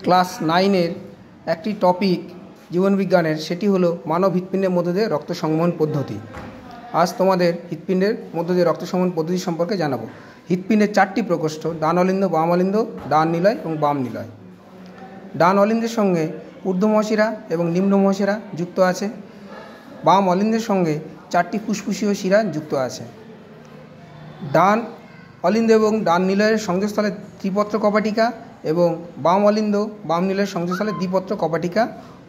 Class 9-এর একটি topic জীবনবিজ্ঞানের, সেটি হলো মানব হৃৎপিণ্ডের মধ্য দিয়ে রক্ত সংবহন পদ্ধতি। আজ তোমাদের হৃৎপিণ্ডের মধ্য দিয়ে রক্ত সংবহন পদ্ধতি সম্পর্কে জানাবো। হৃৎপিণ্ডের 4টি প্রকোষ্ঠ: ডান অলিন্দ, বাম অলিন্দ, ডান নিলয় এবং বাম নিলয়। ডান অলিন্দের সঙ্গে ঊর্ধ্ব মহাশিরা এবং নিম্ন মহাশিরা যুক্ত আছে। বাম অলিন্দের সঙ্গে 4টি ফুসফুসীয় শিরা যুক্ত আছে। ডান অলিন্দ এবং ডান নিলয়ের সংযোগস্থলে ত্রিপত্র কপাটিকা এবং বাম অলিন্দ বাম নিলয়ের সংযোগস্থলে দ্বিপত্র কপাটিকা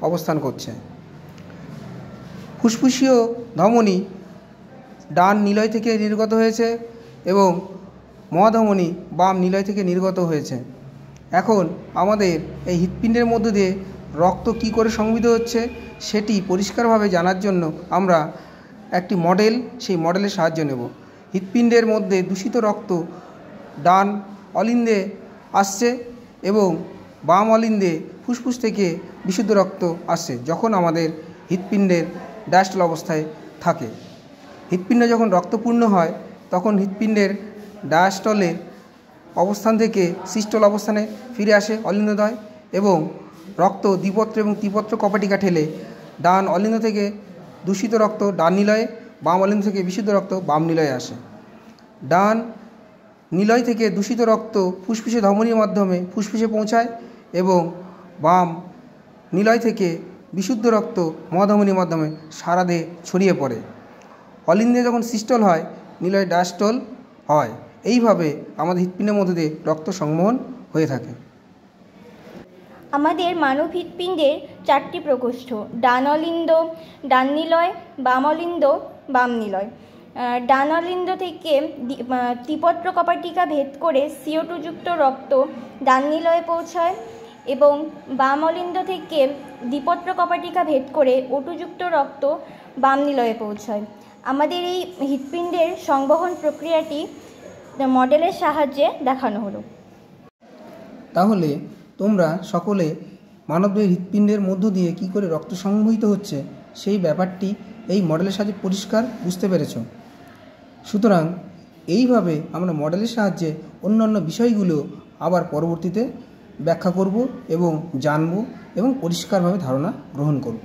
অবস্থান করছে। ফুসফুসীয় ধমনী ডান নিলয় থেকে নির্গত হয়েছে এবং মহাধমনী বাম নিলয় থেকে নির্গত হয়েছে। এখন আমাদের এই হৃৎপিণ্ডের মধ্য দিয়ে রক্ত কী করে সংবহিত হচ্ছে সেটি পরিষ্কারভাবে জানার জন্য আমরা একটি মডেল, সেই মডেলের সাহায্য নেব। হৃৎপিণ্ডের মধ্যে দূষিত রক্ত ডান অলিন্দে আসছে এবং বাম অলিন্দে ফুসফুস থেকে বিশুদ্ধ রক্ত আসছে যখন আমাদের হৃৎপিণ্ডের ডায়াস্টল অবস্থায় থাকে। হৃৎপিণ্ড যখন রক্তপূর্ণ হয় তখন হৃৎপিণ্ডের ডায়াস্টলের অবস্থান থেকে সিস্টল অবস্থানে ফিরে আসে অলিন্দদ্বয় এবং রক্ত দ্বিপত্র এবং ত্রিপত্র কপাটিকা ঠেলে ডান অলিন্দ থেকে দূষিত রক্ত ডান নিলয়ে, বাম অলিন্দ থেকে বিশুদ্ধ রক্ত বাম নিলয়ে আসে। ডান নিলয় থেকে দূষিত রক্ত ফুসফুসে ধমনীর মাধ্যমে ফুসফুসে পৌঁছায় এবং বাম নিলয় থেকে বিশুদ্ধ রক্ত মহাধমনীর মাধ্যমে সারা দেহে ছড়িয়ে পড়ে। অলিন্দে যখন সিস্টল হয়, নিলয়ে ডায়াস্টল হয়। এইভাবে আমাদের হৃৎপিণ্ডের মধ্যে দিয়ে রক্ত সংবহন হয়ে থাকে। আমাদের মানব হৃৎপিণ্ডের 4টি প্রকোষ্ঠ: ডান অলিন্দ, ডান নিলয়, বাম অলিন্দ, বাম নিলয়। ডান অলিন্দ থেকে ত্রিপত্র কপাটিকা ভেদ করে CO2 যুক্ত রক্ত ডান নিলয়ে পৌঁছায় এবং বাম অলিন্দ থেকে দ্বিপত্র কপাটিকা ভেদ করে O2 যুক্ত রক্ত বাম নিলয়ে পৌঁছায়। আমাদের এই হৃৎপিণ্ডের সংবহন প্রক্রিয়াটি মডেলের সাহায্যে দেখানো হলো। তাহলে তোমরা সকলে মানবদেহের হৃৎপিণ্ডের মধ্য দিয়ে কী করে রক্ত সংবহিত হচ্ছে সেই ব্যাপারটি এই মডেলের সাহায্যে পরিষ্কার বুঝতে পেরেছ। সুতরাং এইভাবে আমরা মডেলের সাহায্যে অন্যান্য বিষয়গুলো আবার পরবর্তীতে ব্যাখ্যা করব এবং জানব এবং পরিষ্কারভাবে ধারণা গ্রহণ করব।